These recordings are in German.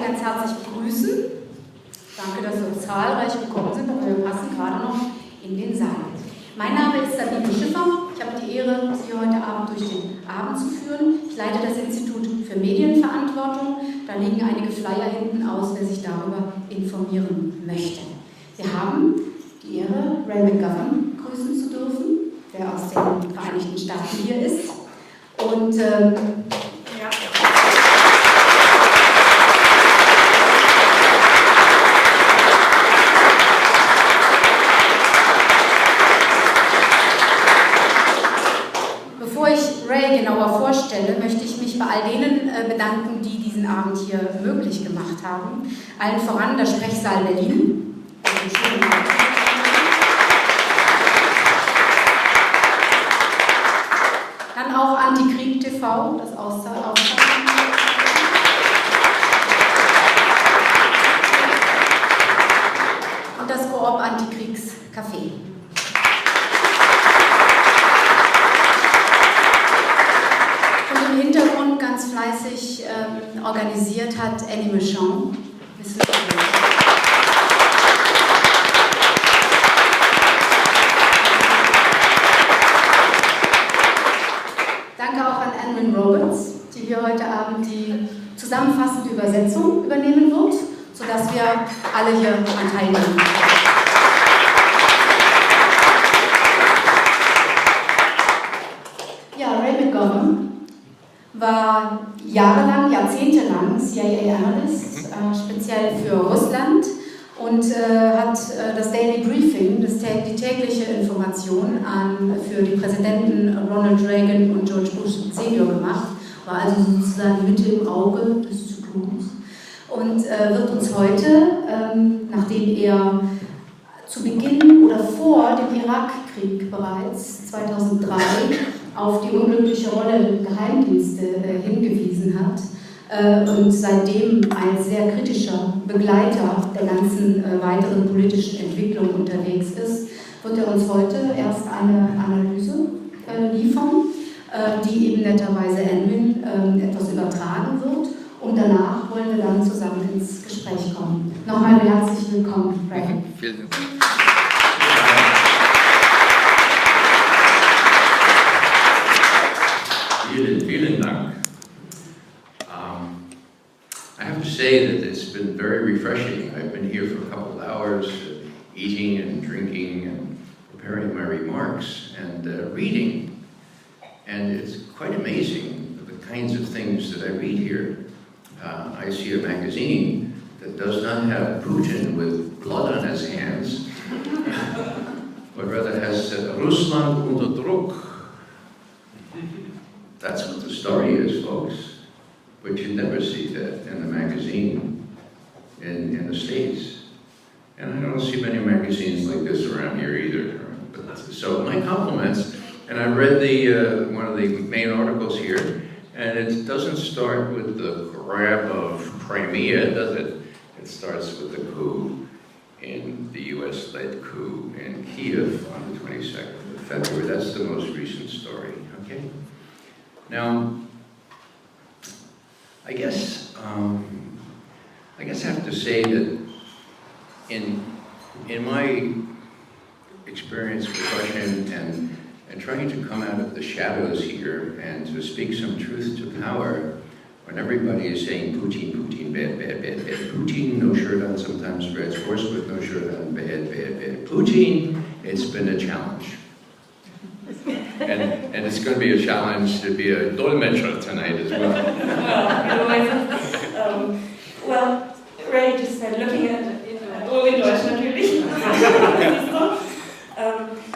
ganz herzlich begrüßen. Danke, dass Sie so zahlreich gekommen sind, aber wir passen gerade noch in den Saal. Mein Name ist Sabine Schiffer. Ich habe die Ehre, Sie heute Abend durch den Abend zu führen. Ich leite das Institut für Medienverantwortung. Da liegen einige Flyer hinten aus, wer sich darüber informieren möchte. Wir haben die Ehre, Ray McGovern grüßen zu dürfen, der aus den Vereinigten Staaten hier ist. Und bevor ich Ray genauer vorstelle, möchte ich mich bei all denen bedanken, die diesen Abend hier möglich gemacht haben. Allen voran der Sprechsaal Berlin. Dann auch Antikrieg TV, das Auszahlen. Und das Koop Antikriegscafé. Und im Hintergrund ganz fleißig organisiert hat Annie Michon. Danke auch an Anne Roberts, die hier heute Abend die zusammenfassende Übersetzung übernehmen wird, sodass wir alle hier an teilnehmen. Ja, Ray McGovern war jahrelang, jahrzehntelang CIA-Analyst, speziell für Russland, und hat das Daily Briefing, die tägliche Information für die Präsidenten Ronald Reagan und George Bush Senior gemacht, war also sozusagen Mitte im Auge des Zyklons und wird uns heute, nachdem er zu Beginn oder vor dem Irak-Krieg bereits 2003 auf die unglückliche Rolle der Geheimdienste hingewiesen hat, und seitdem als sehr kritischer Begleiter der ganzen weiteren politischen Entwicklung unterwegs ist, wird er uns heute erst eine Analyse liefern, die eben netterweise Edwin etwas übertragen wird, und danach wollen wir dann zusammen ins Gespräch kommen. Nochmal herzlich willkommen, Ray. Vielen Dank. Vielen Dank. I have to say that it's been very refreshing. I've been here for a couple of hours, eating and drinking and preparing my remarks and reading. And it's quite amazing the kinds of things that I read here. I see a magazine that does not have Putin with blood on his hands, but rather has Russland unter Druck. That's what the story is, folks. But you never see that in a magazine in the States. And I don't see many magazines like this around here either. So my compliments. And I read one of the main articles here, and it doesn't start with the grab of Crimea, does it? It starts with the coup, in the US-led coup in Kiev on the 22nd of February. That's the most recent story, okay? Now, I guess I have to say that in my experience with Russian and trying to come out of the shadows here and to speak some truth to power, when everybody is saying Putin, Putin, bad, bad, bad, bad, Putin, no shirt on, sometimes rides horse with no shirt on, bad, bad, bad, Putin, it's been a challenge. And it's going to be a challenge to be a Dolmetscher tonight as well. Well, Ray just said, looking at in Deutsch natürlich,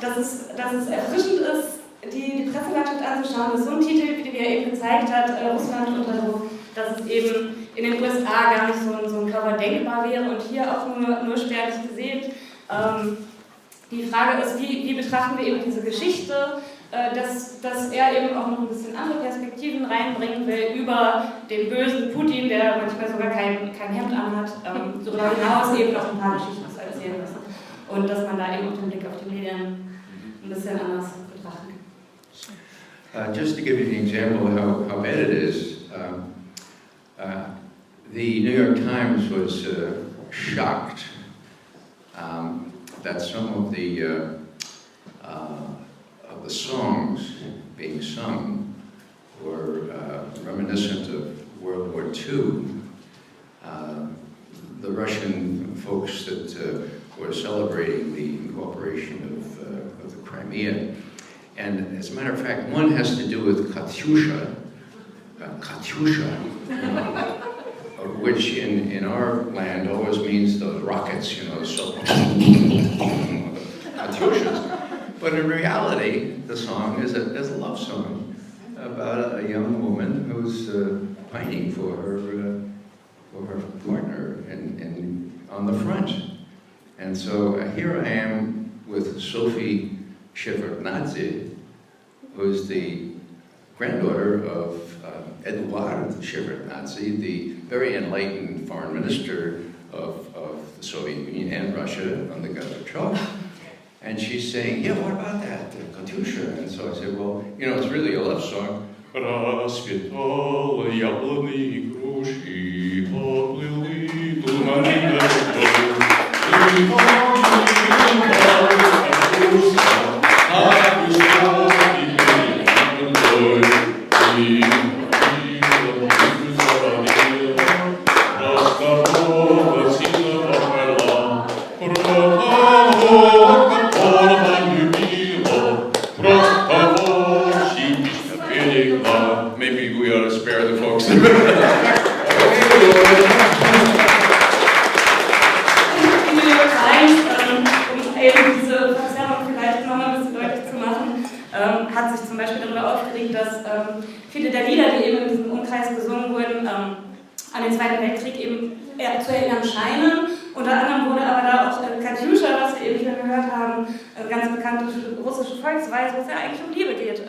dass es erfrischend ist, die Presselandschaft anzuschauen. Das ist so ein Titel, wie der eben gezeigt hat, Russland unter Druck, dass es eben in den USA gar nicht so ein Cover denkbar wäre und hier auch nur spärlich gesehen. Die Frage ist, wie betrachten wir eben diese Geschichte, dass er eben auch noch ein bisschen andere Perspektiven reinbringen will über den bösen Putin, der manchmal sogar kein Hemd anhat, darüber hinaus eben noch ein paar Geschichten zu erzählen ist. Und dass man da eben auch den Blick auf die Medien ein bisschen anders betrachten kann. Just to give you an example of how bad it is, The New York Times was shocked that some of the songs being sung were reminiscent of World War II. The Russian folks that were celebrating the incorporation of the Crimea. And as a matter of fact, one has to do with Katyusha, which in our land always means those rockets, so Katyushas. But in reality, the song is a love song about a young woman who's pining for her partner on the front. And so here I am with Sophie Shevardnadze, who's the granddaughter of Edward Shevardnadze, the very enlightened foreign minister of the Soviet Union and Russia under Gorbachev. And she's saying, yeah, what about that, Katyusha? And so I said, well, it's really a love song. Расцветала яблони и груши, поплыли туманы Maybe we ought to spare the folks. Hat sich zum Beispiel darüber aufgeregt, dass viele der Lieder, die eben in diesem Umkreis gesungen wurden, an den Zweiten Weltkrieg eben eher zu erinnern scheinen. Unter anderem wurde aber da auch Katyusha, was wir eben schon gehört haben, ganz bekannte russische Volksweise, wo es ja eigentlich um Liebe geht,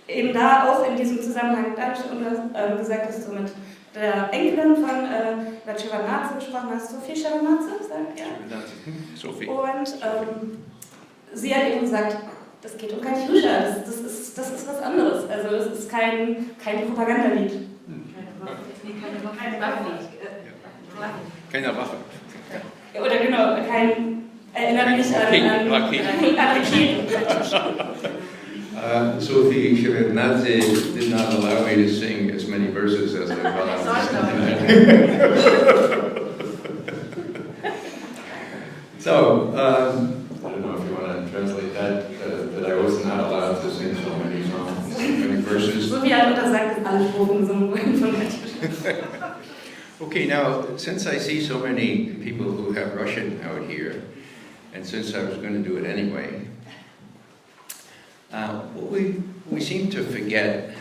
eben da auch in diesem Zusammenhang dargestellt und gesagt, dass du mit der Enkelin von Shevardnadze gesprochen hast, Sophie Shevardnadze, sagt er. Sophie. Und sie hat eben gesagt, das geht um Katyusha, das ist was anderes. Also das ist kein Propagandalied. Keine Waffe. Oder genau, erinnert mich an Raketen. Sophie Shevardnadze did not allow me to sing as many verses as I thought. So, I don't know if you want to translate that I was not allowed to sing so many songs, so many verses. So wie sagt, dass alle Strophen gesungen wurden von Katyusha. Okay, now, since I see so many people who have Russian out here, and since I was going to do it anyway, what we seem to forget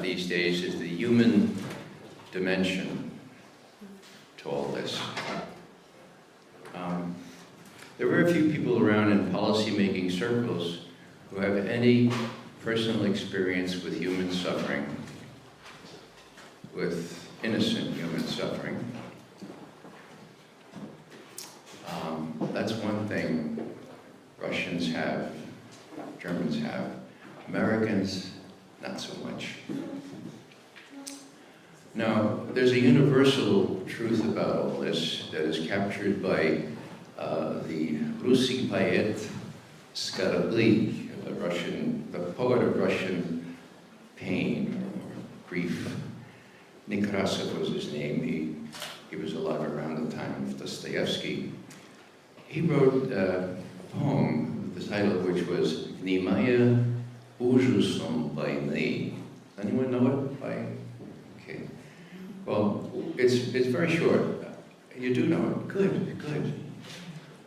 these days is the human dimension to all this. There are very few people around in policy-making circles who have any personal experience with human suffering, with innocent human suffering. That's one thing Russians have, Germans have, Americans not so much. Now, there's a universal truth about all this that is captured by the Russian poet Skarabli, the poet of Russian pain or grief. Nekrasov was his name. He was alive around the time of Dostoevsky. He wrote a poem, the title of which was Vнимание ужасом войны. Anyone know it? Okay. Well, it's very short. You do know it. Good.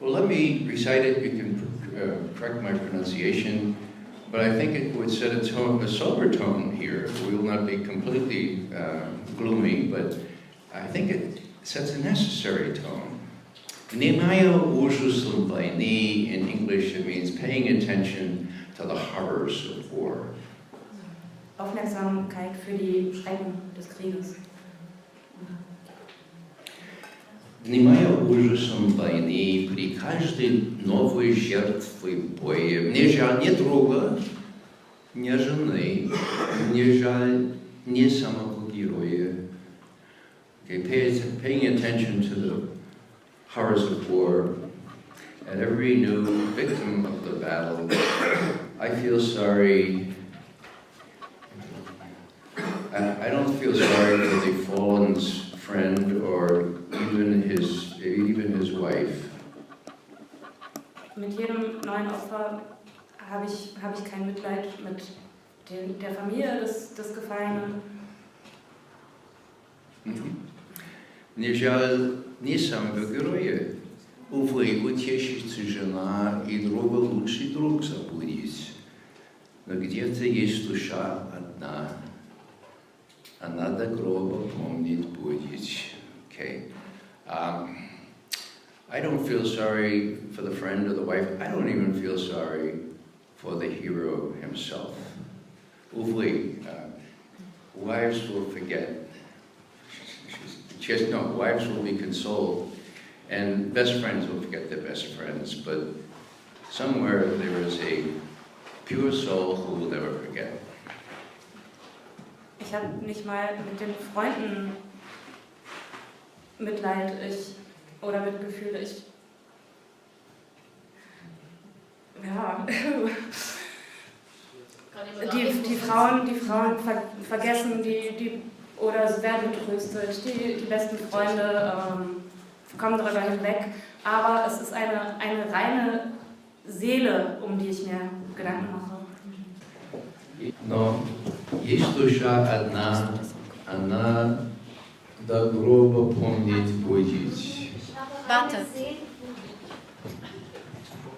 Well, let me recite it. You can correct my pronunciation. But I think it would set a sober tone here. We will not be completely gloomy, but I think it sets a necessary tone. Vнимание ужасом войны, in English it means paying attention to the horrors of war. Aufmerksamkeit für die Schrecken des Krieges. Внимание ужасом войны при каждой новой жертве боя. Мне жаль не друга, не жены, мне жаль не самого героя. Okay, paying attention to the horrors of war. At every new victim of the battle, I feel sorry. I don't feel sorry for the fallen's friend or even his wife. Mit jedem neuen Opfer habe ich kein Mitleid mit der Familie des Gefallenen. Мне жаль не самого героя. Увы, его тещица, жена и друга лучший друг забудет. Но где-то есть душа одна. Она до гроба помнить будет. Okay. I don't feel sorry for the friend or the wife. I don't even feel sorry for the hero himself. Увы, wives will forget. Wives will be consoled, and best friends will forget their best friends, but somewhere there is a pure soul who will never forget. Ich habe nicht mal mit den Freunden Mitleid oder Mitgefühle. Die Frauen vergessen oder sie werden getröstet. Die besten Freunde kommen darüber hinweg. Aber es ist eine reine Seele, um die ich mir Gedanken mache. Но есть душа одна, она до гроба помнить будет. Warte.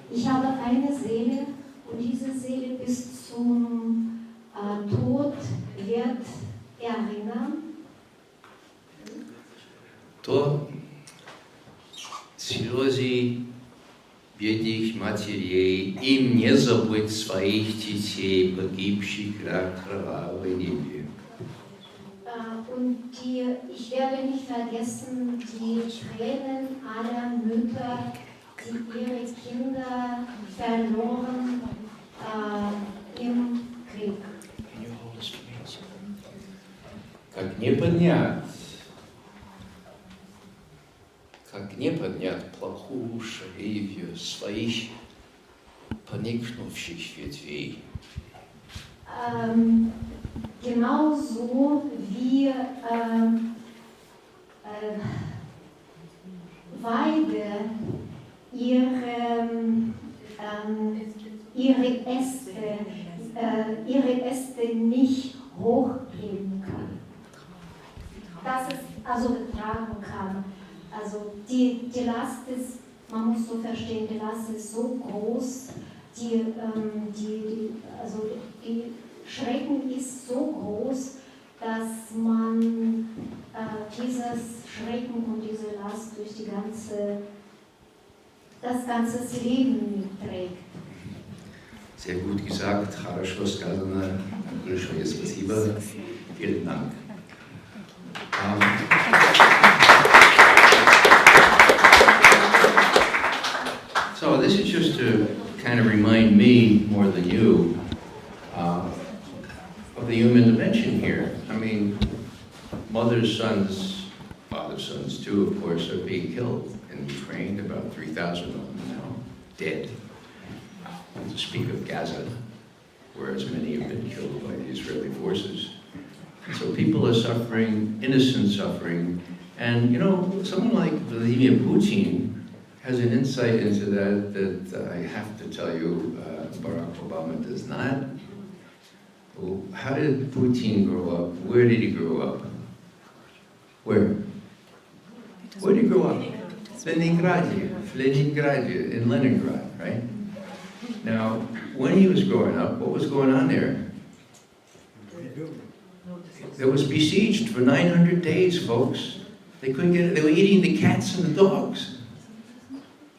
Ich habe eine Seele und diese Seele bis zum Tod wird erinnern. То слезы бедных матерей, им не забыть своих детей, погибших в кровавой небе. Und ich werde nicht vergessen die Tränen aller Mütter, die ihre Kinder verloren im Krieg. Как не поднять плохую шалевью своих поникнувших ветвей. Genauso wie Weide ihre Äste nicht hochheben kann. Das ist also getragen kann. Also die Last ist, man muss so verstehen, die Last ist so groß, die Schrecken ist so groß, dass man dieses Schrecken und diese Last durch das ganze Leben mitträgt. Sehr gut gesagt, хорошо сказано, большое спасибо, vielen Dank. So this is just to kind of remind me more than you of the human dimension here. I mean, mothers' sons, fathers' sons too, of course, are being killed in Ukraine, about 3,000 of them now, dead. To speak of Gaza, where as many have been killed by the Israeli forces. So people are suffering, innocent suffering, and you know, someone like Vladimir Putin has an insight into that I have to tell you, Barack Obama does not. Well, how did Putin grow up? Where did he grow up? Where? Where did he grow up? Leningrad, in Leningrad, right? Now, when he was growing up, what was going on there? It was besieged for 900 days, folks. They couldn't get it. They were eating the cats and the dogs.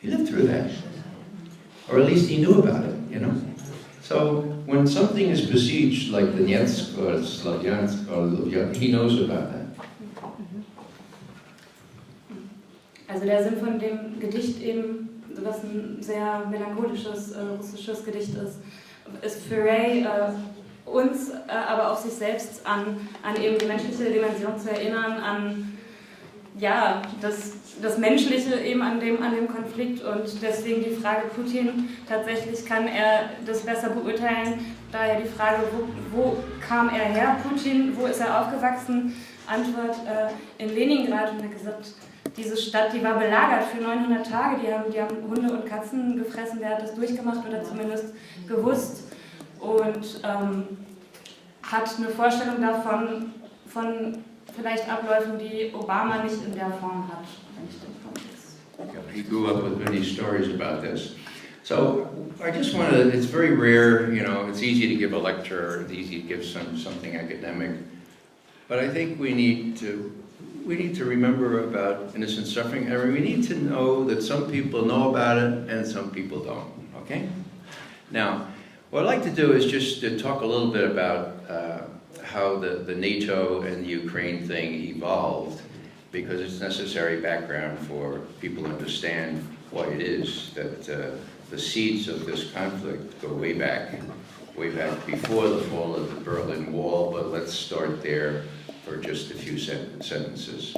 He lived through that. Or at least he knew about it, you know? So when something is besieged, like Donetsk or Slavyansk or Lviv, he knows about that. Also der Sinn von dem Gedicht eben, was ein sehr melancholisches russisches Gedicht ist für Ray uns, aber auch sich selbst an eben die menschliche Dimension zu erinnern, an ja, das Menschliche eben an dem Konflikt und deswegen die Frage Putin, tatsächlich kann er das besser beurteilen, daher die Frage, wo kam er her, Putin, wo ist er aufgewachsen? Antwort, in Leningrad, und er hat gesagt, diese Stadt, die war belagert für 900 Tage, die haben Hunde und Katzen gefressen, wer hat das durchgemacht oder zumindest gewusst und hat eine Vorstellung davon, von vielleicht Abläufen, die Obama nicht in der Form hat, wenn ich den Kontext. Yeah, he grew up with many stories about this. So I just want to, it's very rare, you know, it's easy to give a lecture, it's easy to give something academic, but I think we need to remember about innocent suffering, and we need to know that some people know about it and some people don't, okay? Now, what I'd like to do is just to talk a little bit about how the NATO and the Ukraine thing evolved, because it's necessary background for people to understand why it is that the seeds of this conflict go way back before the fall of the Berlin Wall, but let's start there for just a few sentences.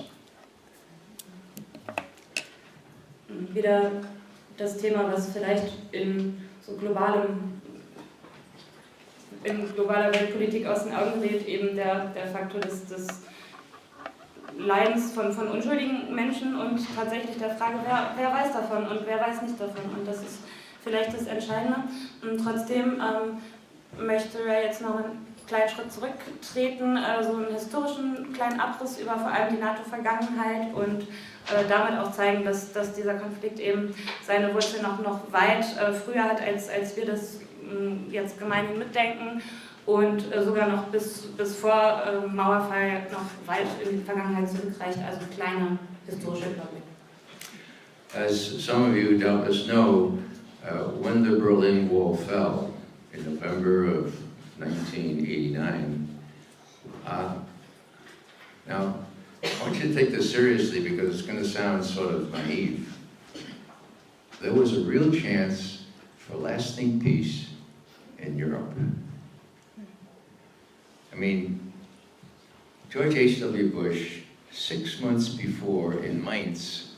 Wieder das Thema, was vielleicht in so globaler Weltpolitik aus den Augen gerät, eben der Faktor des Leidens von unschuldigen Menschen und tatsächlich der Frage, wer weiß davon und wer weiß nicht davon. Und das ist vielleicht das Entscheidende. Und trotzdem möchte Ray jetzt noch einen kleinen Schritt zurücktreten, so einen historischen kleinen Abriss über vor allem die NATO-Vergangenheit und damit auch zeigen, dass dieser Konflikt eben seine Wurzeln noch weit früher hat, als wir das jetzt gemeinhin mitdenken und sogar noch bis vor Mauerfall noch weit in die Vergangenheit zurückreicht, also kleine historische Überblick. As some of you doubtless know, when the Berlin Wall fell in November of 1989, now I want you to take this seriously because it's going to sound sort of naive. There was a real chance for lasting peace in Europe. I mean, George H.W. Bush, 6 months before in Mainz,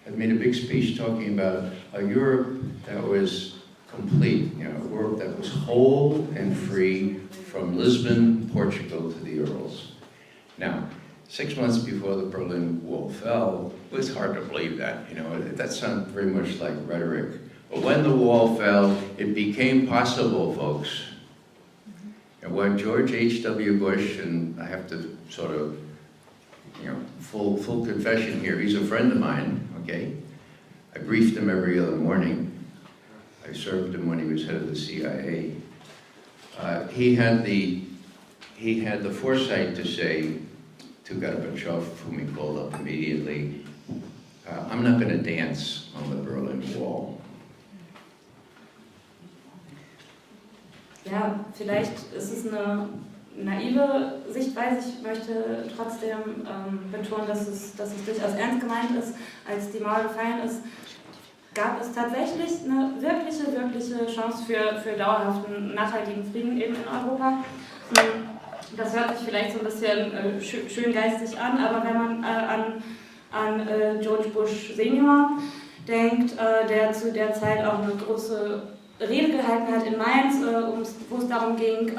had made a big speech talking about a Europe that was complete, you know, a Europe that was whole and free from Lisbon, Portugal to the Urals. Now, 6 months before the Berlin Wall fell, it was hard to believe that, you know, that sounds very much like rhetoric. But when the wall fell, it became possible, folks. And what George H.W. Bush, and I have to sort of, you know, full confession here, he's a friend of mine, okay? I briefed him every other morning. I served him when he was head of the CIA. He had the foresight to say to Gorbachev, whom he called up immediately, I'm not going to dance on the Berlin Wall. Ja, vielleicht ist es eine naive Sichtweise. Ich möchte trotzdem betonen, dass es durchaus ernst gemeint ist. Als die Mauer gefallen ist, gab es tatsächlich eine wirkliche Chance für dauerhaften, nachhaltigen Frieden eben in Europa. Das hört sich vielleicht so ein bisschen schön geistig an, aber wenn man an George Bush Senior denkt, der zu der Zeit auch eine große Rede gehalten hat in Mainz, wo es darum ging,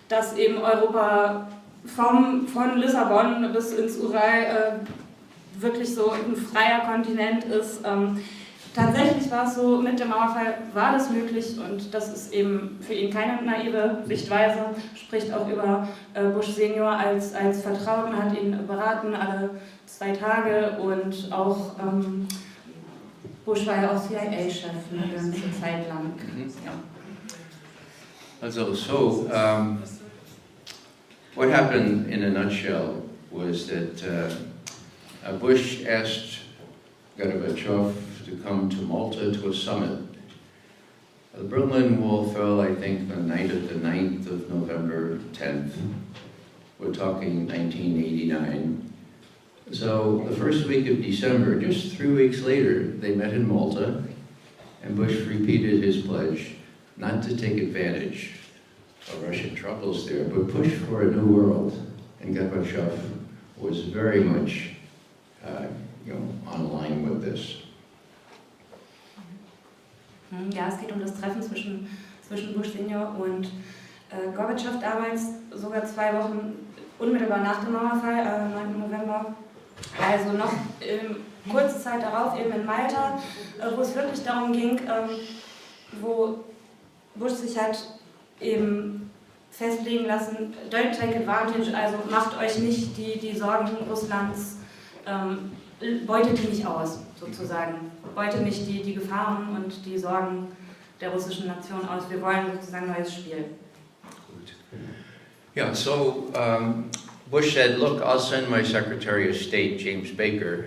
dass eben Europa von Lissabon bis ins Ural wirklich so ein freier Kontinent ist. Tatsächlich war es so, mit dem Mauerfall war das möglich und das ist eben für ihn keine naive Sichtweise, spricht auch über Bush Senior als Vertrauten, hat ihn beraten alle 2 Tage und auch Bush war ja auch CIA-Chef eine ganze Zeit lang. Ja. Also, what happened in a nutshell was that Bush asked Gorbachev to come to Malta to a summit. The Berlin Wall fell, I think, the night of the 9th of November, 10th. We're talking 1989. So the first week of December, just 3 weeks later, they met in Malta, and Bush repeated his pledge not to take advantage of Russian troubles there, but push for a new world. And Gorbachev was very much online with this. Ja, es geht um das Treffen zwischen Bush Senior und Gorbatschow damals, sogar 2 Wochen unmittelbar nach dem Mauerfall, 9. November. Also noch kurze Zeit darauf, eben in Malta, wo es wirklich darum ging, wo Bush sich hat eben festlegen lassen, don't take advantage, also macht euch nicht die Sorgen Russlands, beutet die nicht aus, sozusagen. Beutet nicht die Gefahren und die Sorgen der russischen Nation aus. Wir wollen sozusagen ein neues Spiel. Yeah, so Bush said, look, I'll send my Secretary of State, James Baker,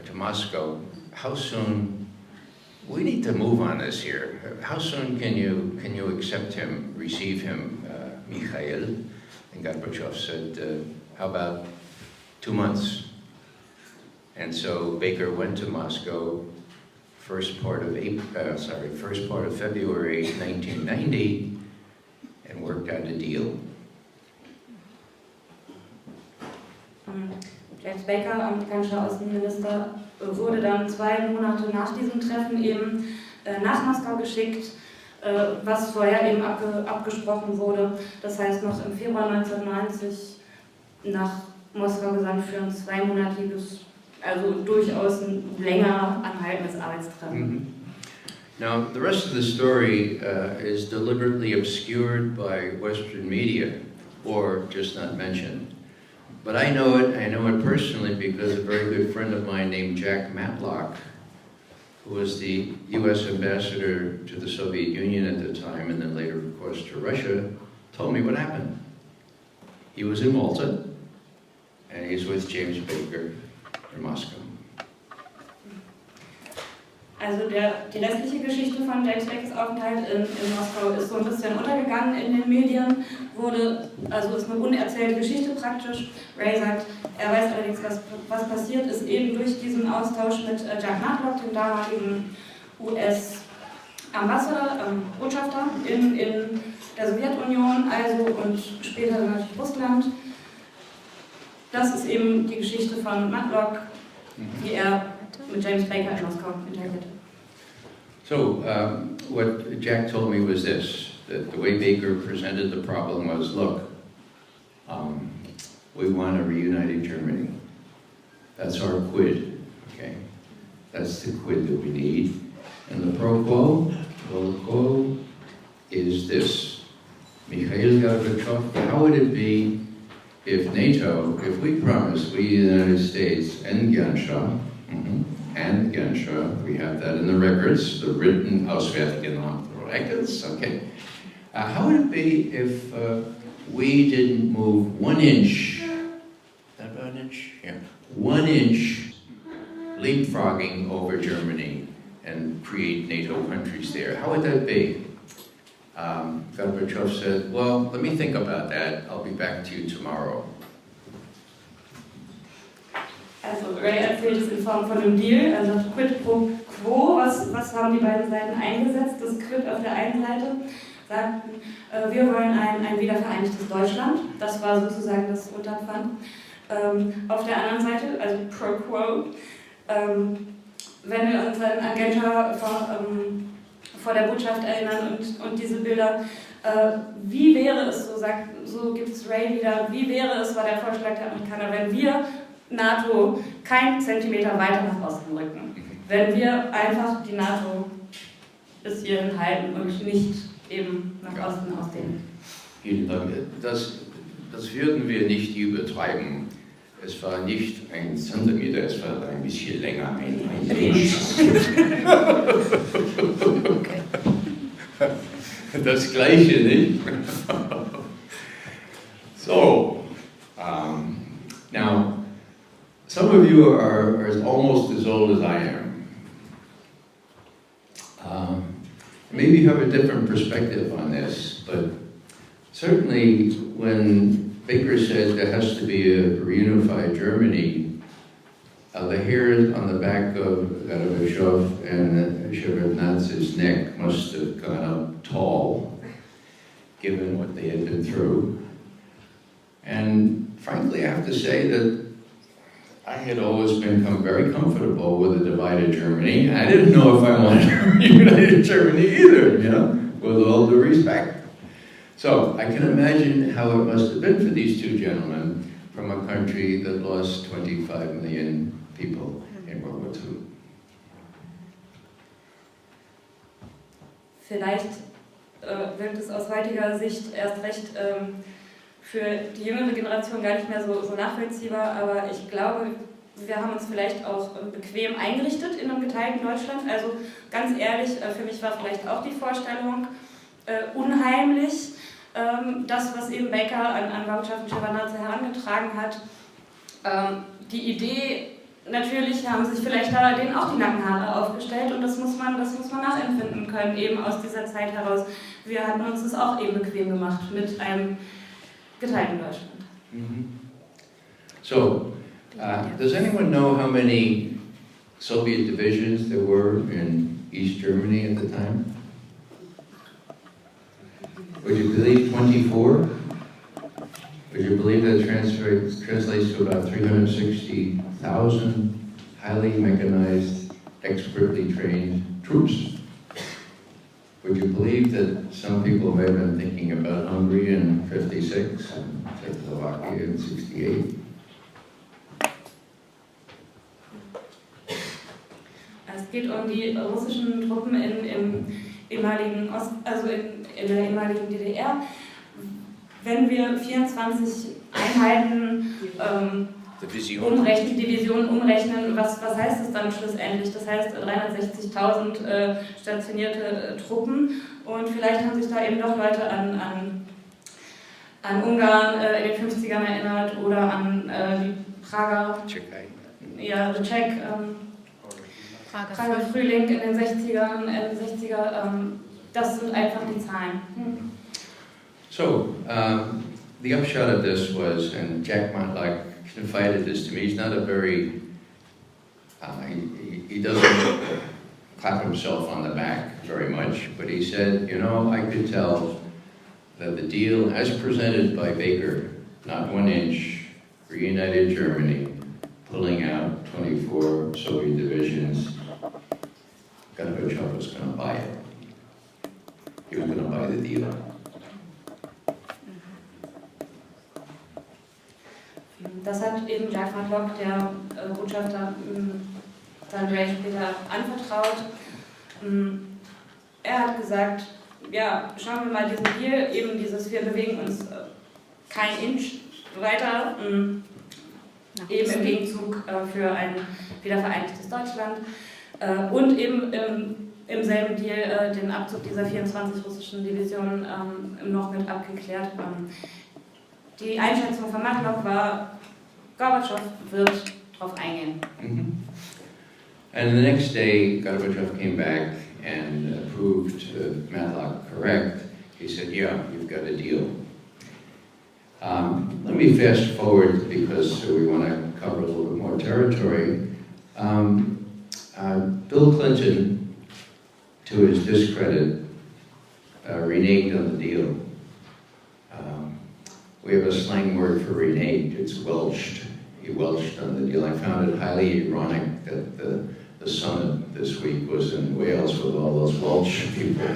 to Moscow. How soon? We need to move on this here. How soon can you accept him, receive him, Mikhail? And Gorbachev said, how about 2 months? And so Baker went to Moscow first part of February 1990 and worked out a deal. James Baker, amerikanischer Außenminister, wurde dann 2 Monate nach diesem Treffen eben nach Moskau geschickt, was vorher eben abgesprochen wurde. Das heißt, noch im Februar 1990 nach Moskau gesandt für ein 2-monatiges, also durchaus ein länger anhaltendes Arbeitstreffen. Now, the rest of the story is deliberately obscured by Western media, or just not mentioned. But I know it personally because a very good friend of mine named Jack Matlock, who was the US ambassador to the Soviet Union at the time, and then later, of course, to Russia, told me what happened. He was in Malta, and he's with James Baker in Moscow. Also die restliche Geschichte von James Bakers Aufenthalt in Moskau ist so ein bisschen untergegangen in den Medien, ist eine unerzählte Geschichte praktisch. Ray sagt, er weiß allerdings, was passiert ist, eben durch diesen Austausch mit Jack Matlock, dem damaligen US-Botschafter in der Sowjetunion, und später natürlich Russland. Das ist eben die Geschichte von Matlock, die er mit James Baker in Moskau interagiert. So, what Jack told me was this, that the way Baker presented the problem was, look, we want a reunited Germany. That's our quid, okay? That's the quid that we need. And the pro quo, well, the quo is this. Mikhail Gorbachev, how would it be if NATO, if we promised, we, the United States, and Genscher, we have that in the records, the written Auswärtigen Amt records, okay. How would it be if we didn't move 1 inch, about an inch? Yeah, 1 inch leapfrogging over Germany and create NATO countries there? How would that be? Gorbachev said, well, let me think about that. I'll be back to you tomorrow. Also Ray erzählt es in Form von einem Deal, also Quid pro Quo, was haben die beiden Seiten eingesetzt? Das Quid auf der einen Seite sagten, wir wollen ein wiedervereinigtes Deutschland, das war sozusagen das Unterpfand. Auf der anderen Seite, also pro Quo, wenn wir uns an Genscher vor der Botschaft erinnern und diese Bilder, wie wäre es, so gibt es Ray wieder, wie wäre es, war der Vorschlag der Amerikaner, wenn wir NATO keinen Zentimeter weiter nach Osten rücken. Wenn wir einfach die NATO bis hierhin halten und nicht eben nach Osten ausdehnen. Vielen Dank. Das würden wir nicht übertreiben. Es war nicht 1 Zentimeter, es war ein bisschen länger, ein Inch. Das Gleiche, nicht? So, now, some of you are almost as old as I am. Maybe you have a different perspective on this, but certainly when Baker said there has to be a reunified Germany, the hairs on the back of Gorbachev and Shevardnadze's neck must have gone up tall, given what they had been through. And frankly, I have to say that I had always become very comfortable with a divided Germany. I didn't know if I wanted a united Germany either, you know, with all due respect. So I can imagine how it must have been for these two gentlemen from a country that lost 25 million people in World War II. Vielleicht wirkt es aus heutiger Sicht erst recht für die jüngere Generation gar nicht mehr so nachvollziehbar, aber ich glaube, wir haben uns vielleicht auch bequem eingerichtet in einem geteilten Deutschland. Also ganz ehrlich, für mich war vielleicht auch die Vorstellung unheimlich, das, was eben Baker an Botschaften Shevardnadze herangetragen hat. Die Idee, natürlich haben sich vielleicht da denen auch die Nackenhaare aufgestellt und das muss man nachempfinden können, eben aus dieser Zeit heraus. Wir hatten uns das auch eben bequem gemacht mit einem geteilten Deutschland. Mm-hmm. So, does anyone know how many Soviet divisions there were in East Germany at the time? Would you believe 24? Would you believe that translates to about 360,000 highly mechanized, expertly trained troops? Would you believe that some people may have been thinking about Hungary in 56 and Czechoslovakia in 68? Es geht um die russischen Truppen im ehemaligen in der ehemaligen DDR. Wenn wir 24 Einheiten Divisionen umrechnen, was heißt das dann schlussendlich? Das heißt 360.000 stationierte Truppen und vielleicht haben sich da eben doch Leute an Ungarn in den 50ern erinnert oder an die Prager, ja, the Czech, Prager Frühling in den 60ern, Ende 60er, das sind einfach die Zahlen. So, the upshot of this was, and Jack Matlock confided this to me, he's not a very, he doesn't clap himself on the back very much, but he said, you know, I could tell that the deal as presented by Baker, not 1 inch, reunited Germany, pulling out 24 Soviet divisions, Gorbachev was going to buy it. He was going to buy the deal. Das hat eben Jack Matlock, der Botschafter, dann Ray später anvertraut. Er hat gesagt, ja, schauen wir mal diesen Deal, eben dieses, wir bewegen uns kein Inch weiter, eben im Gegenzug für ein wiedervereinigtes Deutschland und eben im selben Deal den Abzug dieser 24 russischen Divisionen noch mit abgeklärt. Die Einschätzung von Matlock war, Gorbatschow wird darauf eingehen. Mm-hmm. And the next day, Gorbachev came back and proved Matlock correct. He said, yeah, you've got a deal. Let me fast forward because we want to cover a little bit more territory. Bill Clinton, to his discredit, reneged on the deal. We have a slang word for reneged, it's welched. He welched on the deal. I found it highly ironic that the summit this week was in Wales with all those Welsh people.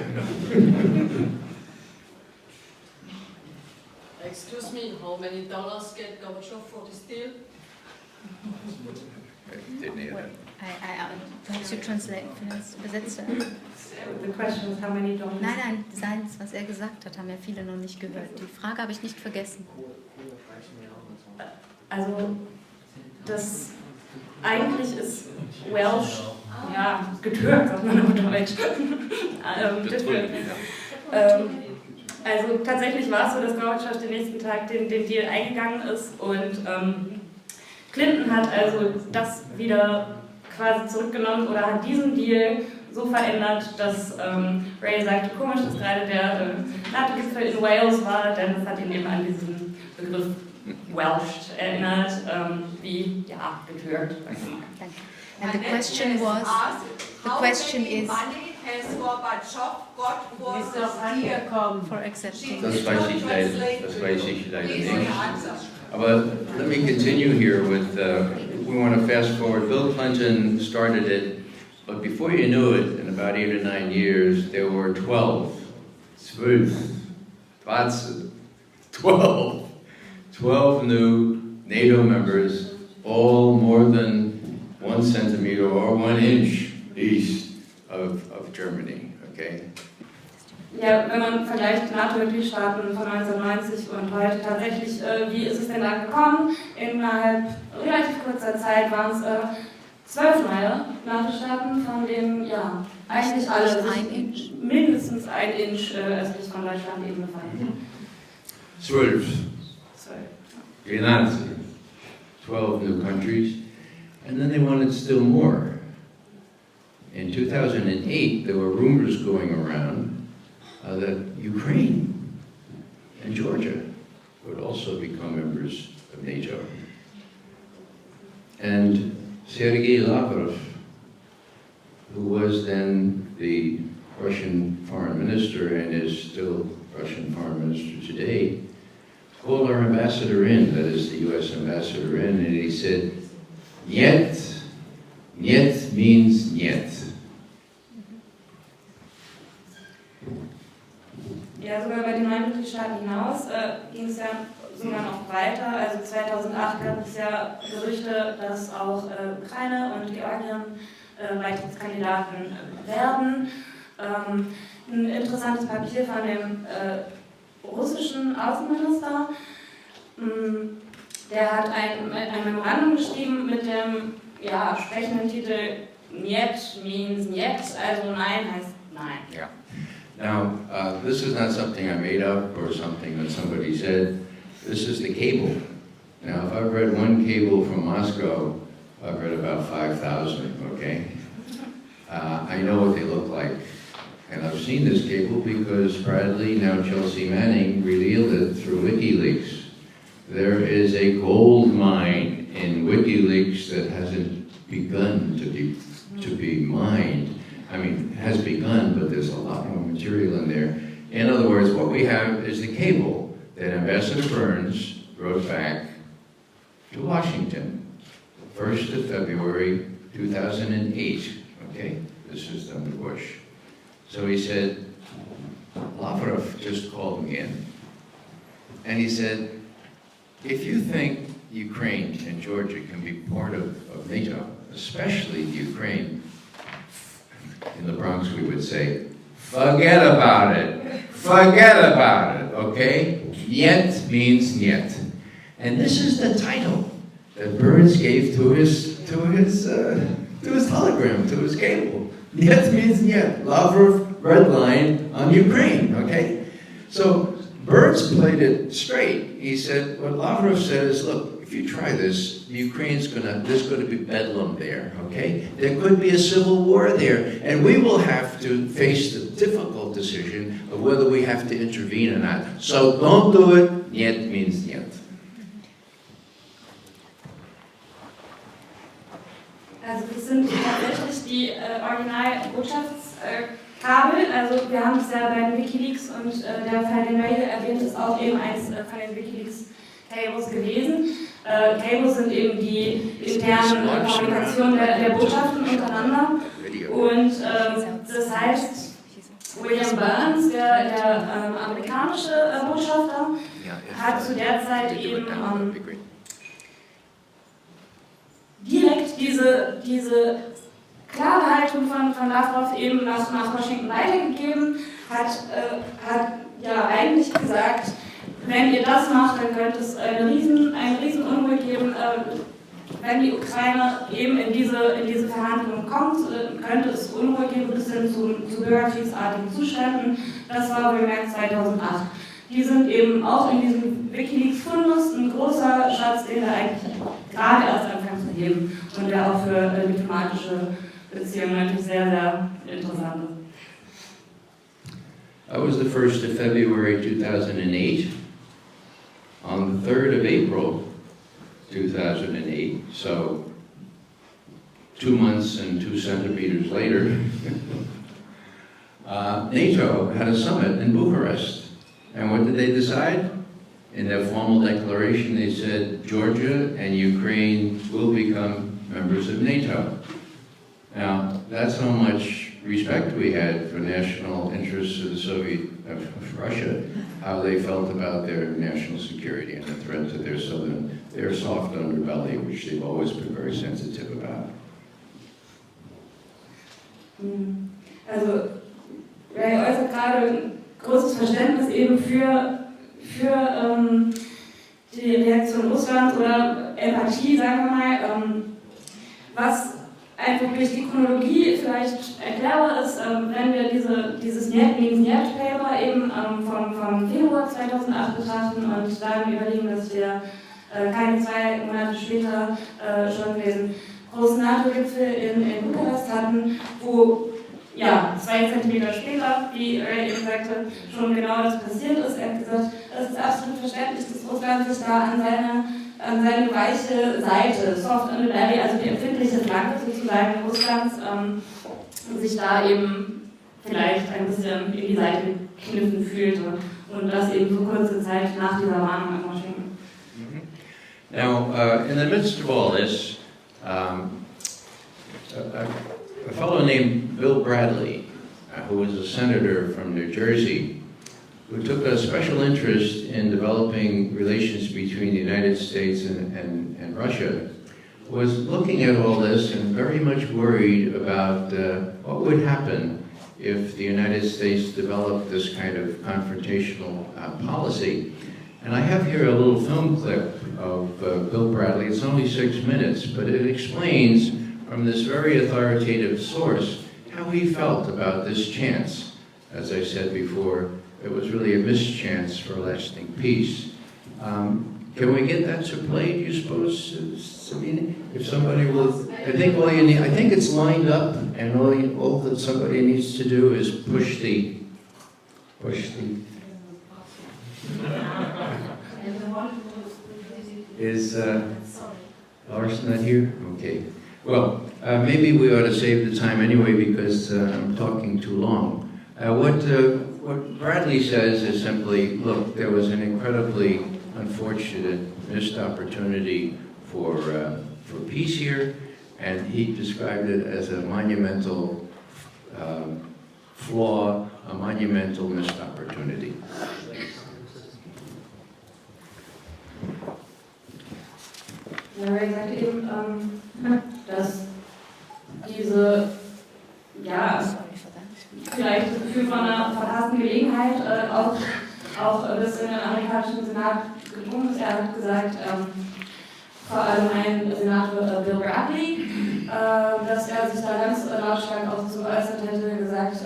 Excuse me, how many dollars get Gorbachev for this deal? Didn't hear that. Perhaps you translate, übersetze. The question is how many dollars? Nein, seins, was gesagt hat, haben ja viele noch nicht gehört. Die Frage habe ich nicht vergessen. Also, das eigentlich ist Welsh, ja, getürkt, sagt man auf Deutsch. Also tatsächlich war es so, dass Gorbatschow den nächsten Tag den Deal eingegangen ist und Clinton hat also das wieder quasi zurückgenommen oder hat diesen Deal so verändert, dass Ray sagte, komisch, dass gerade der NATO-Gipfel in Wales war, denn das hat ihn eben an diesen Begriff Welsh erinnert, wie, ja, getürkt. And the question is, has Gorbachev got for this deal for accepting. Das weiß ich leider nicht. Aber let me continue here with we want to fast forward. Bill Clinton started it, but before you knew it, in about 8 or 9 years, there were 12 new NATO members, all more than 1 centimeter or 1 inch east of Germany, okay? Ja, wenn man vergleicht NATO-Mitgliedstaaten von 1990 und heute tatsächlich, wie ist es denn da gekommen? Innerhalb relativ kurzer Zeit waren es 12 neue NATO-Staaten, von denen ja eigentlich alle mindestens 1 Inch östlich von Deutschland eben befanden. 12. Genau. 12 new countries. And then they wanted still more. In 2008, there were rumors going around that Ukraine and Georgia would also become members of NATO. And Sergei Lavrov, who was then the Russian foreign minister and is still Russian foreign minister today, called our ambassador in, that is the US ambassador in, and he said, "Niet, niet means niet." Ja, sogar bei den neuen Mitgliedstaaten hinaus ging es ja sogar noch weiter. Also 2008 gab es ja Gerüchte, dass auch Ukraine und Georgien Beitrittskandidaten werden. Ein interessantes Papier von dem russischen Außenminister, der hat ein Memorandum geschrieben mit dem sprechenden Titel Niet means Niet, also Nein heißt Nein. Yeah. Now, this is not something I made up or something that somebody said. This is the cable. Now, if I've read one cable from Moscow, I've read about 5,000, okay? I know what they look like. And I've seen this cable because Bradley, now Chelsea Manning, revealed it through WikiLeaks. There is a gold mine in WikiLeaks that hasn't begun to be mined. I mean, it has begun, but there's a lot more material in there. In other words, what we have is the cable that Ambassador Burns wrote back to Washington, 1st of February 2008, okay? This is under Bush. So he said, Lavrov just called me in, and he said, if you think Ukraine and Georgia can be part of NATO, especially Ukraine, in the Bronx we would say, forget about it. Forget about it, okay? Niet means niet. And this is the title that Burns gave to his telegram, to his cable. Niet means niet. Lavrov red line on Ukraine, okay? So Burns played it straight. He said, what Lavrov said is, look, if you try this, there's going to be bedlam there, okay? There could be a civil war there, and we will have to face the difficult decision of whether we have to intervene or not. So don't do it, niet means niet. Also das sind tatsächlich die Original-Botschaftskabel. Also wir haben es ja bei den Wikileaks und der Fall, den wir hier erwähnt, ist auch eben eins von den Wikileaks-Cables gewesen. Cables sind eben die internen Kommunikation der Botschaften untereinander. Und das heißt, William Burns, der amerikanische Botschafter, hat zu der Zeit eben direkt diese klare Haltung von Lavrov eben nach Washington weitergegeben, hat ja eigentlich gesagt, wenn ihr das macht, dann könnte es eine riesen Unruhe geben. Wenn die Ukraine eben in diese Verhandlungen kommt, könnte es Unruhe geben bis hin zu bürgerkriegsartigen Zuständen. Das war wohlgemerkt 2008. Die sind eben auch in diesem Wikileaks-Fundus ein großer Schatz, den wir eigentlich gerade erst anfangen zu heben und der auch für diplomatische Beziehungen natürlich sehr, sehr interessant ist. That was the 1st of February 2008. On the 3rd of April 2008, so 2 months and 2 centimeters later, NATO had a summit in Bucharest. And what did they decide? in their formal declaration, they said Georgia and Ukraine will become members of NATO. Now, that's how much respect we had for national interests of the of Russia, how they felt about their national security and the threat to their soft underbelly, which they've always been very sensitive about. Also, Ray äußert gerade ein großes Verständnis eben für die Reaktion Russlands oder Empathie, sagen wir mal, was einfach durch die Chronologie vielleicht erklärbar ist, wenn wir dieses Niet-Paper eben vom Februar 2008 betrachten und dann überlegen, dass wir keine 2 Monate später schon den großen NATO-Gipfel in Bukarest hatten, wo ja, 2 Zentimeter später, wie Ray eben sagte, schon genau das passiert ist. Er hat gesagt, es ist absolut verständlich, dass Russland sich da an seine weiche Seite, soft underbelly, also die empfindliche Flanke sozusagen Russlands, sich da eben vielleicht ein bisschen in die Seite gekniffen fühlte und das eben so kurze Zeit nach dieser Warnung in Washington. Now, in the midst of all this, a fellow named Bill Bradley, who was a senator from New Jersey, who took a special interest in developing relations between the United States and Russia, was looking at all this and very much worried about what would happen if the United States developed this kind of confrontational policy. And I have here a little film clip of Bill Bradley. It's only 6 minutes, but it explains from this very authoritative source how he felt about this chance. As I said before, it was really a mischance for lasting peace. Can we get that to play, do you suppose, Sabine? If somebody will, I think it's lined up, and all that somebody needs to do is push the. Is Lars not here? Okay. Well, maybe we ought to save the time anyway because I'm talking too long. What Bradley says is simply, look, there was an incredibly unfortunate missed opportunity for peace here, and he described it as a monumental flaw, a monumental missed opportunity. Ja, Ray sagt eben, dass diese, ja, vielleicht das Gefühl von einer verpassten Gelegenheit auch bis in den amerikanischen Senat gedrungen ist. Er hat gesagt, vor allem ein Senator Bill Bradley, dass er sich da ganz lautstark auch so geäußert hätte, gesagt,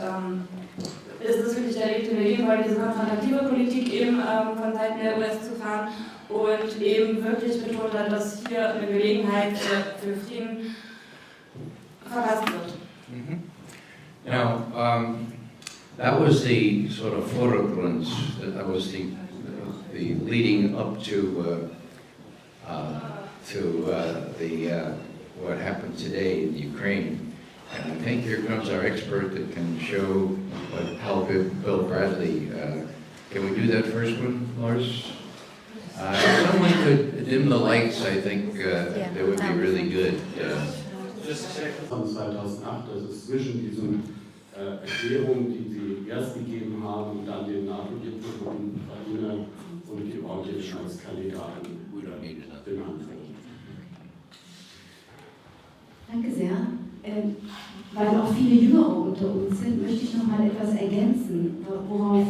ist es wirklich der Weg, den wir gehen wollen, diese konfrontative Politik eben von Seiten der US zu fahren und eben wirklich betont hat, dass hier eine Gelegenheit für Frieden verpasst wird. Now, that was the sort of Vordergrund, that was the leading up to what happened today in Ukraine. And I think here comes our expert that can show how Bill Bradley. Can we do that first one, Lars? If someone could dim the lights, I think that would be really good. Von 2008, das ist zwischen diesen Erklärungen, die Sie erst gegeben haben, und dann den NATO-Gipfel von Ukraine und Georgien als Kandidaten benannt wurden. Danke sehr. Weil auch viele Jüngere unter uns sind, möchte ich noch mal etwas ergänzen, worauf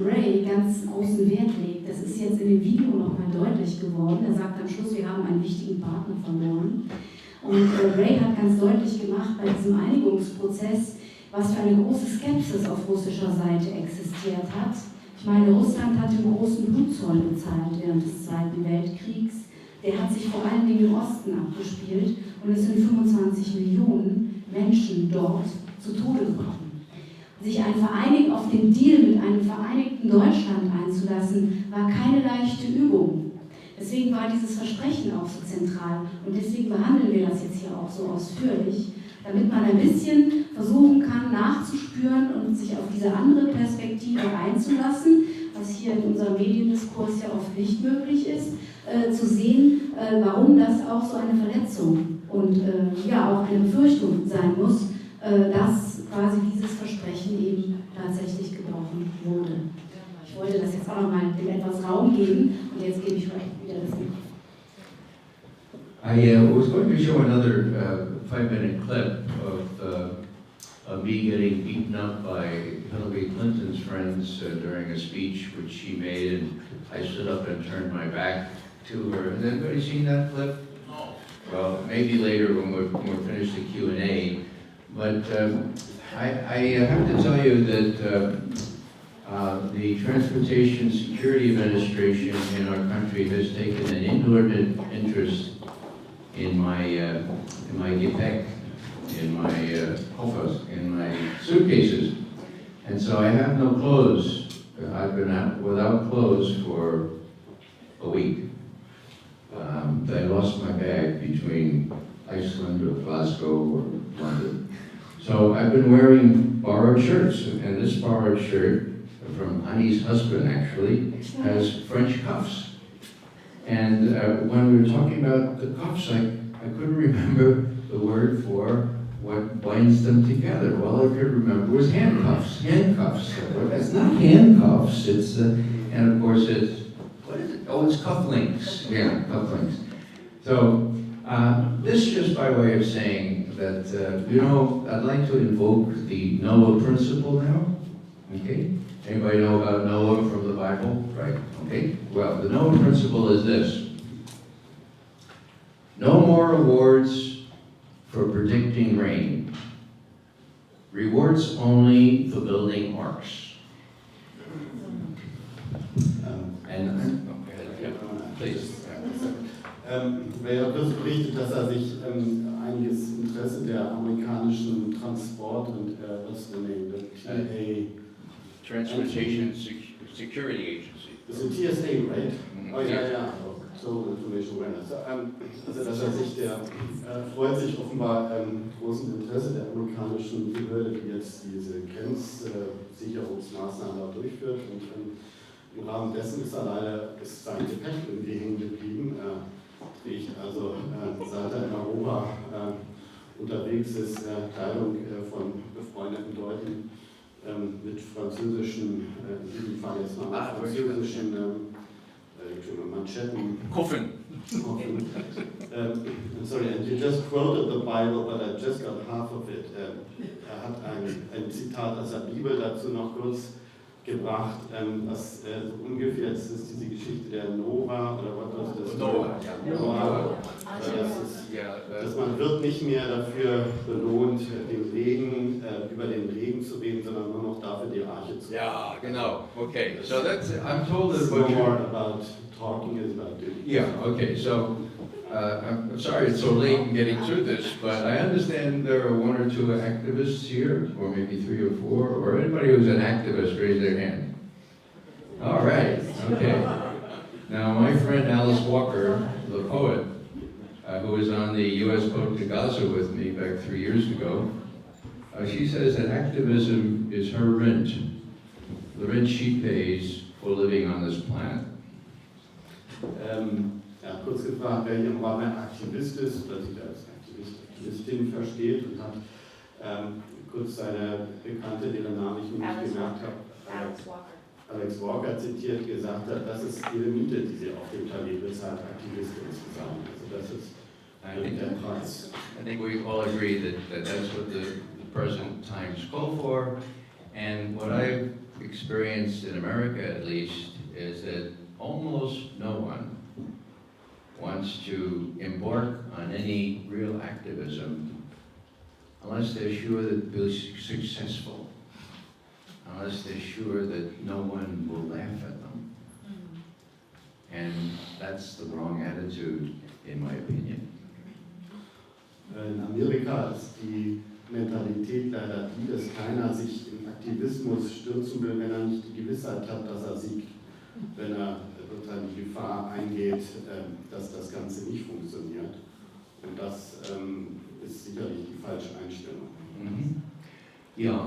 Ray ganz großen Wert legt. Das ist jetzt in dem Video noch mal deutlich geworden. Er sagt am Schluss, wir haben einen wichtigen Partner verloren. Und Ray hat ganz deutlich gemacht bei diesem Einigungsprozess, was für eine große Skepsis auf russischer Seite existiert hat. Ich meine, Russland hat den großen Blutzoll bezahlt während des Zweiten Weltkriegs. Der hat sich vor allen Dingen im Osten abgespielt und es sind 25 Millionen Menschen dort zu Tode gekommen. Sich auf den Deal mit einem vereinigten Deutschland einzulassen, war keine leichte Übung. Deswegen war dieses Versprechen auch so zentral und deswegen behandeln wir das jetzt hier auch so ausführlich, damit man ein bisschen versuchen kann nachzuspüren und sich auf diese andere Perspektive einzulassen, was hier in unserem Mediendiskurs ja oft nicht möglich ist, zu sehen, warum das auch so eine Verletzung und ja auch eine Befürchtung sein muss, dass quasi dieses Versprechen eben tatsächlich gebrochen wurde. Ich wollte das jetzt auch nochmal dem etwas Raum geben und jetzt gebe ich euch wieder das Mikro. I was going to show another 5-minute clip of me getting beaten up by Hillary Clinton's friends during a speech which she made, and I stood up and turned my back to her. Has anybody seen that clip? No. Well, maybe later when we're finished the Q&A. But I have to tell you that the Transportation Security Administration in our country has taken an inordinate interest in my gepäck, in my koffers, in my suitcases. And so I have no clothes. I've been out without clothes for a week. I lost my bag between Iceland or Glasgow or London. So I've been wearing borrowed shirts, and this borrowed shirt from Annie's husband actually has French cuffs. And when we were talking about the cuffs, I couldn't remember the word for what binds them together. Well, I could remember was handcuffs. Handcuffs. It's not handcuffs. It's and of course it's what is it? Oh, it's cufflinks. Yeah, cufflinks. So this is just by way of saying that I'd like to invoke the Noah principle now. Okay. Anybody know about Noah from the Bible? Right. Okay. Well, the Noah principle is this: no more awards for predicting rain. Rewards only for building arks. Please. Ray berichtet, dass sich einiges Interesse der amerikanischen Transport- und CIA Transportation Security Agency. It's a TSA, right? Mm-hmm. Oh yeah. So Information Awareness. Also dass sich freut sich offenbar großen Interesse der amerikanischen Behörde, die jetzt diese Grenzsicherungsmaßnahmen da durchführt. Und im Rahmen dessen ist sein Gepäck irgendwie hängen geblieben. Trägt also, seit er in Europa unterwegs ist, Kleidung von befreundeten Leuten mit französischen, in diesem Fall jetzt mal französischen Manschetten. Koffen. Sorry, and you just quoted the Bible, but I just got half of it. Hat ein Zitat aus der Bibel dazu noch kurz gebracht, was ungefähr, das ist diese Geschichte der Noah, oder was war das? Noah. Dass man wird nicht mehr dafür belohnt, über den Regen zu reden, sondern nur noch dafür, die Arche zu reden. Ja, genau. Okay, so that's, I'm told that what more about talking is about doing. Yeah, okay, so I'm sorry it's so late in getting through this, but I understand there are 1 or 2 activists here, or maybe 3 or 4, or anybody who's an activist, raise their hand. All right, okay. Now my friend Alice Walker, the poet, who was on the U.S. boat to Gaza with me back 3 years ago, she says that activism is her rent, the rent she pays for living on this planet. Kurz gefragt, wer hier im Raum ein Aktivist ist, oder sich als Aktivistin versteht, und hat kurz seine Bekannte, deren Namen ich mir nicht gemerkt habe, Alex Walker zitiert, gesagt hat, das ist ihre Miete, die sie auf dem Tarif bezahlt, Aktivistin zu sein. Also das ist der Preis. I think we all agree that that's what the present times call for, and what I've experienced in America at least is that almost no one wants to embark on any real activism unless they're sure that they'll be successful, unless they're sure that no one will laugh at them. And that's the wrong attitude, in my opinion. In Amerika ist die Mentalität leider die, dass keiner sich in Aktivismus stürzen will, wenn er nicht die Gewissheit hat, dass er siegt, wenn er sozusagen die Gefahr eingeht, dass das Ganze nicht funktioniert. Und das ist sicherlich die falsche Einstellung. Mm-hmm. Yeah.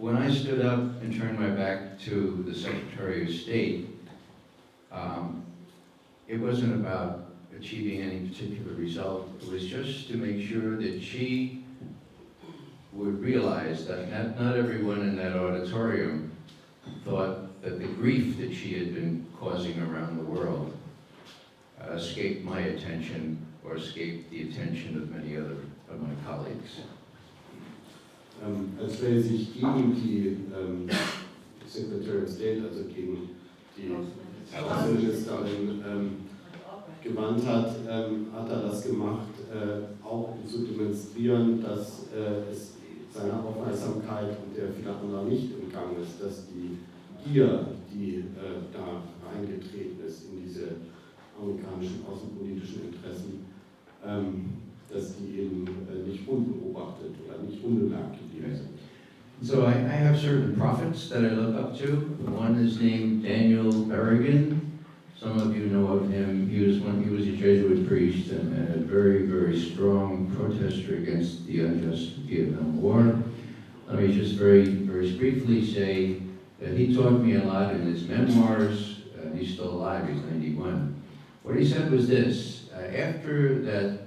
when I stood up and turned my back to the Secretary of State, it wasn't about achieving any particular result. It was just to make sure that she would realize that not everyone in that auditorium thought that the grief that she had been causing around the world escaped my attention or escaped the attention of many other of my colleagues. Als Ray sich gegen die Secretary of State, also gegen die Außenministerin gewandt hat, hat das gemacht, auch um zu demonstrieren, dass es seiner Aufmerksamkeit und der vieler anderer nicht entgangen ist, dass die Gier, die da reingetreten ist in diese amerikanischen außenpolitischen Interessen, dass die eben nicht unbeobachtet oder nicht unbemerkt geblieben sind. So I have certain prophets that I look up to. One is named Daniel Reagan. Some of you know of him. He was a Jesuit priest and a very, very strong protester against the unjust Vietnam War. Let me just very, very briefly say that he taught me a lot in his memoirs. He's still alive, he's 91. What he said was this: after that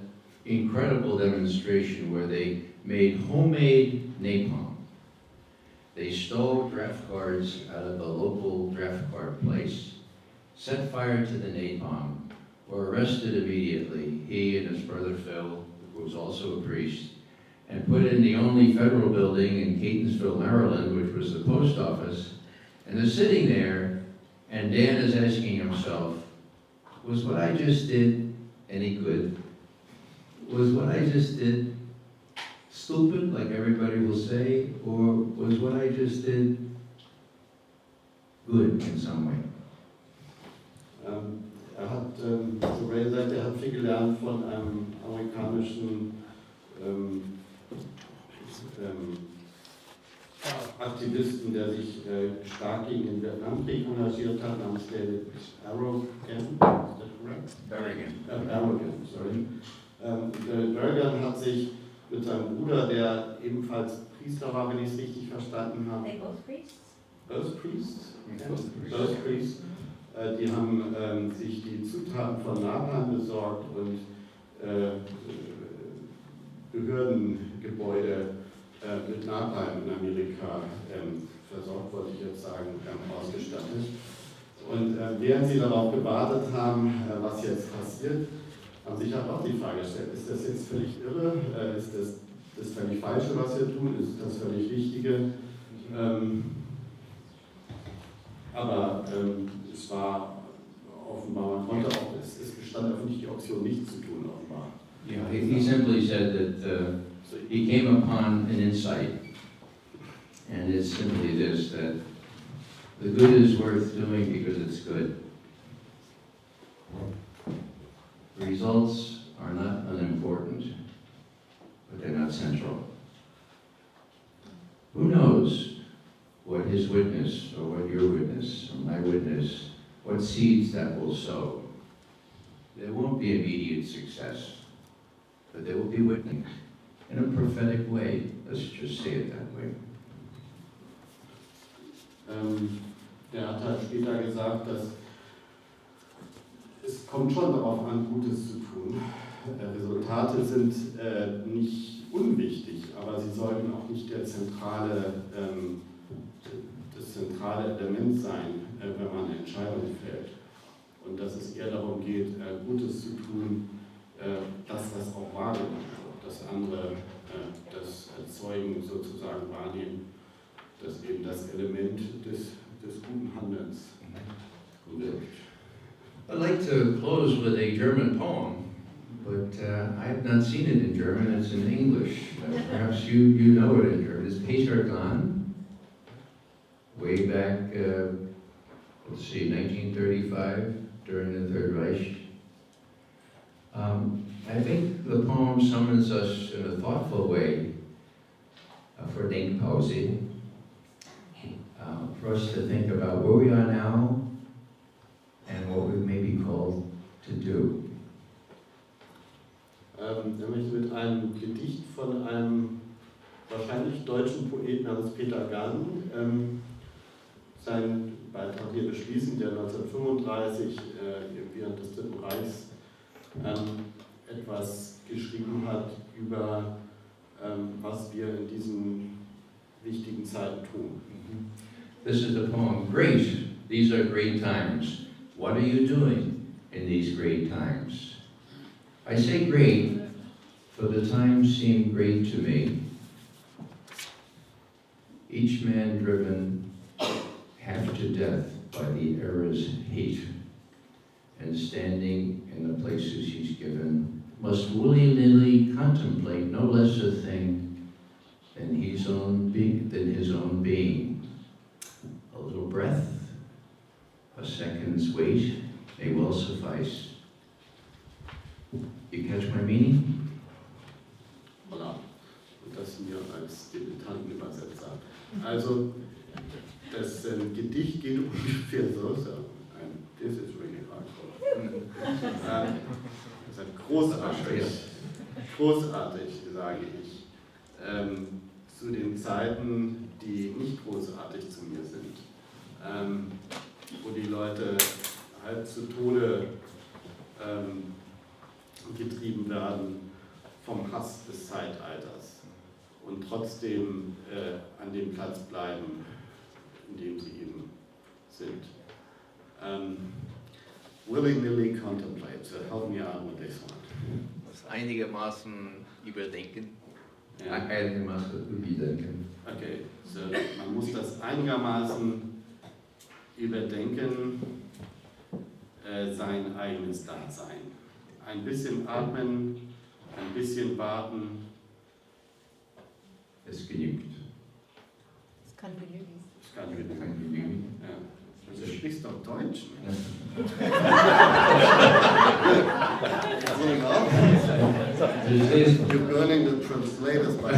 incredible demonstration where they made homemade napalm, they stole draft cards out of the local draft card place, set fire to the napalm, were arrested immediately, he and his brother Phil, who was also a priest, and put in the only federal building in Catonsville, Maryland, which was the post office. And they're sitting there, and Dan is asking himself, was what I just did any good? Was what I just did stupid, like everybody will say, or was what I just did good in some way? Hat, so Ray sagt, hat viel gelernt von einem amerikanischen Aktivisten, der sich stark gegen den Vietnamkrieg engagiert hat, namens David Reagan, sorry. Reagan hat sich mit seinem Bruder, der ebenfalls Priester war, wenn ich es richtig verstanden habe. They both priests? Both priests? Both Priests. Die haben sich die Zutaten von Napalm besorgt und Behördengebäude mit Napalm in Amerika versorgt, wollte ich jetzt sagen, ausgestattet. Und während sie darauf gewartet haben, was jetzt passiert, haben sich halt auch die Frage gestellt, ist das jetzt völlig irre? Ist das völlig Falsche, was wir tun? Ist das völlig Richtige? Aber es war offenbar, man konnte auch, es bestand einfach nicht die Option, nichts zu tun, offenbar. Yeah, he simply said that he came upon an insight, and it's simply this, that the good is worth doing because it's good. Results are not unimportant, but they're not central. Who knows what his witness, or what your witness, or my witness, what seeds that will sow? There won't be immediate success, but there will be witness in a prophetic way. Let's just say it that way. Der hat halt später gesagt, dass es kommt schon darauf an, Gutes zu tun. Resultate sind nicht unwichtig, aber sie sollten auch nicht das zentrale Element sein, wenn man eine Entscheidung fällt. Und dass es eher darum geht, Gutes zu tun, dass das auch wahrgenommen wird, dass andere das als Zeugen sozusagen wahrnehmen, dass eben das Element des guten Handelns wirkt. I'd like to close with a German poem, but I have not seen it in German. It's in English. Perhaps you know it in German. It's Peter Glan, way back, let's see, 1935, during the Third Reich. I think the poem summons us in a thoughtful way for Denkpause, for us to think about where we are now and what we may be called to do. Er möchte mit einem Gedicht von einem wahrscheinlich deutschen Poeten Hans-Peter Gahn seinen Beitrag hier beschließen, der 1935 während des Dritten Reichs etwas geschrieben hat über was wir in diesen wichtigen Zeiten tun. This is the poem, Great, these are great times. What are you doing in these great times? I say great, for the times seem great to me. Each man driven half to death by the era's hate, and standing in the places he's given, must willy-nilly contemplate no less a thing than his own being. A little breath, a second's wait may well suffice. You catch my meaning? Voilà. Und das mir als Dilettantenübersetzer. Also, das Gedicht geht ungefähr so. This is really hardcore. Das ist großartig, sage ich. Zu den Zeiten, die nicht großartig zu mir sind. Wo die Leute halb zu Tode getrieben werden vom Hass des Zeitalters und trotzdem an dem Platz bleiben, in dem sie eben sind. Willy-nilly contemplate, so help me out with this one. Das einigermaßen überdenken. Ja. Einigermaßen überdenken. Okay, so man muss das einigermaßen überdenken, sein eigenes Dasein. Ein bisschen atmen, ein bisschen warten. Es genügt. Es kann genügen. Es kann genügen. Kann genügen. Ja. Du sprichst doch Deutsch. You're burning the translators by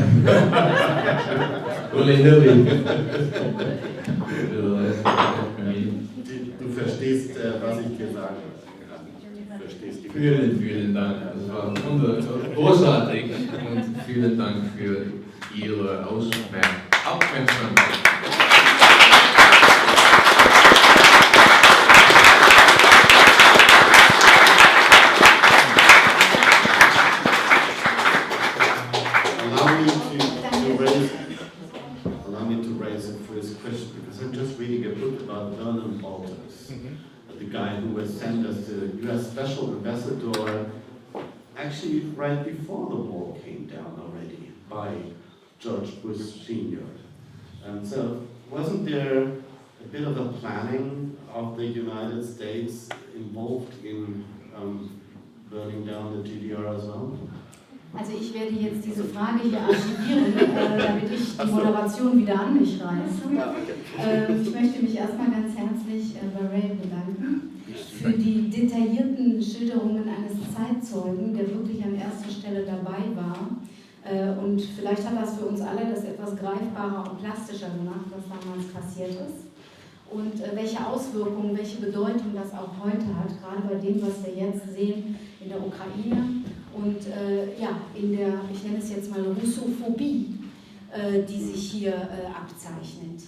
Du verstehst, was ich gesagt habe. Verstehst die Vielen Dank. Das war großartig und vielen Dank für Ihre Aufmerksamkeit. Allow me to raise the first question, because I'm just reading a book about Vernon Walters, the guy who was sent as the US Special Ambassador actually right before the wall came down already by George Bush Sr. And so wasn't there a bit of a planning of the United States involved in burning down the GDR as well? Also ich werde jetzt diese Frage hier archivieren, damit ich die Moderation wieder an mich reiße. Ich möchte mich erstmal ganz herzlich bei Ray bedanken für die detaillierten Schilderungen eines Zeitzeugen, der wirklich an erster Stelle dabei war. Und vielleicht hat das für uns alle das etwas greifbarer und plastischer gemacht, was damals passiert ist. Und welche Auswirkungen, welche Bedeutung das auch heute hat, gerade bei dem, was wir jetzt sehen in der Ukraine. Und in der, ich nenne es jetzt mal Russophobie, die sich hier abzeichnet.